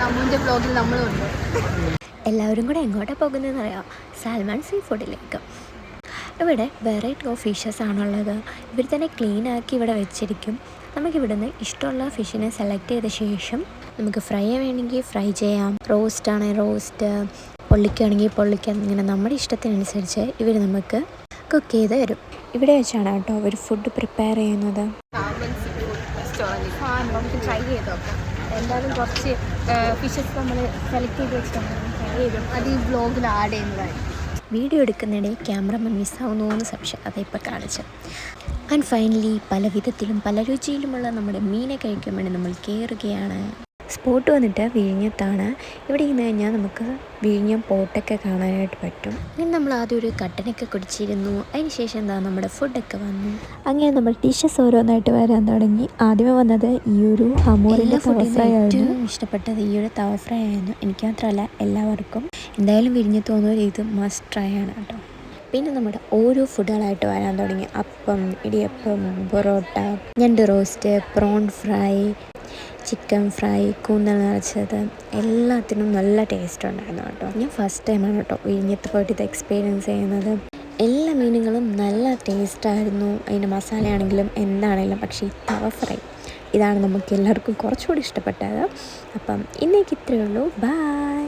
നമ്മുടെ ബ്ലോഗിൽ നമ്മളുണ്ട്. എല്ലാവരും കൂടെ എങ്ങോട്ടാണ് പോകുന്നതെന്ന് അറിയാം, സാൽമൺ സീ ഫുഡിലേക്ക്. ഇവിടെ വെറൈറ്റി ഓഫ് ഫിഷസ് ആണുള്ളത്. ഇവർ തന്നെ ക്ലീൻ ആക്കി ഇവിടെ വെച്ചിരിക്കും. നമുക്കിവിടുന്ന് ഇഷ്ടമുള്ള ഫിഷിനെ സെലക്ട് ചെയ്ത ശേഷം നമുക്ക് ഫ്രൈ വേണമെങ്കിൽ ഫ്രൈ ചെയ്യാം, റോസ്റ്റ് ആണെങ്കിൽ റോസ്റ്റ്, പൊള്ളിക്കുകയാണെങ്കിൽ പൊള്ളിക്കാം. ഇങ്ങനെ നമ്മുടെ ഇഷ്ടത്തിനനുസരിച്ച് ഇവർ നമുക്ക് കുക്ക് ചെയ്ത് തരും. ഇവിടെ വെച്ചാണ് കേട്ടോ അവർ ഫുഡ് പ്രിപ്പയർ ചെയ്യുന്നത്. നമുക്ക് ട്രൈ ചെയ്ത് നോക്കാം. എന്തായാലും കുറച്ച് ഫിഷസ് നമ്മൾ സെലക്ട് ചെയ്ത് വെച്ചിട്ടുണ്ട്, ട്രൈ ചെയ്തു. അത് ഈ വ്ലോഗിൽ ആഡ് ചെയ്യുന്നതായിരിക്കും. വീഡിയോ എടുക്കുന്നതിടെ ക്യാമറമാൻ മിസ്സാവുന്നു എന്ന് സംശയം, അതിപ്പോൾ കാണിച്ചു. ആൻഡ് ഫൈനലി പല വിധത്തിലും പല രുചിയിലുമുള്ള നമ്മുടെ മീനെ കഴിക്കാൻ വേണ്ടി നമ്മൾ കയറുകയാണ്. സ്പോട്ട് വന്നിട്ട് വിഴിഞ്ഞത്താണ്. ഇവിടെ ഇന്ന് കഴിഞ്ഞാൽ നമുക്ക് വിഴിഞ്ഞം പോട്ടൊക്കെ കാണാനായിട്ട് പറ്റും. അങ്ങനെ നമ്മൾ ആദ്യം ഒരു കട്ടനൊക്കെ കുടിച്ചിരുന്നു. അതിന് ശേഷം എന്താ നമ്മുടെ ഫുഡൊക്കെ വന്നു. അങ്ങനെ നമ്മൾ ഡിഷസ് ഓരോന്നായിട്ട് വരാൻ തുടങ്ങി. ആദ്യമേ വന്നത് ഈ ഒരു ഹമൂറിൻ്റെ തവ ഫ്രൈ ആയിരുന്നു. ഇഷ്ടപ്പെട്ടത് ഈ ഒരു തവ ഫ്രൈ ആയിരുന്നു. എനിക്ക് മാത്രമല്ല എല്ലാവർക്കും. എന്തായാലും വിഴിഞ്ഞത്ത് തോന്നുന്നത് ഇത് മസ്റ്റ് ട്രൈ ആണ് കേട്ടോ. പിന്നെ നമ്മുടെ ഓരോ ഫുഡുകളായിട്ട് വരാൻ തുടങ്ങി. അപ്പം, ഇടിയപ്പം, പൊറോട്ട, ഞണ്ട് roast, prawn fry, chicken fry, കൂന്തൽ നിറച്ചത്, എല്ലാത്തിനും നല്ല ടേസ്റ്റ് ഉണ്ടായിരുന്നു കേട്ടോ. ഞാൻ ഫസ്റ്റ് ടൈമാണ് കേട്ടോ വിഴിഞ്ഞത്ത് പോയിട്ട് ഇത് എക്സ്പീരിയൻസ് ചെയ്യുന്നത്. എല്ലാ മീനുകളും നല്ല ടേസ്റ്റായിരുന്നു, അതിൻ്റെ മസാലയാണെങ്കിലും എന്താണെങ്കിലും. പക്ഷേ ഈ തവ ഫ്രൈ ഇതാണ് നമുക്ക് എല്ലാവർക്കും കുറച്ചുകൂടി ഇഷ്ടപ്പെട്ടത്. അപ്പം ഇന്നേക്ക് ഇത്രയേ ഉള്ളൂ. ബൈ.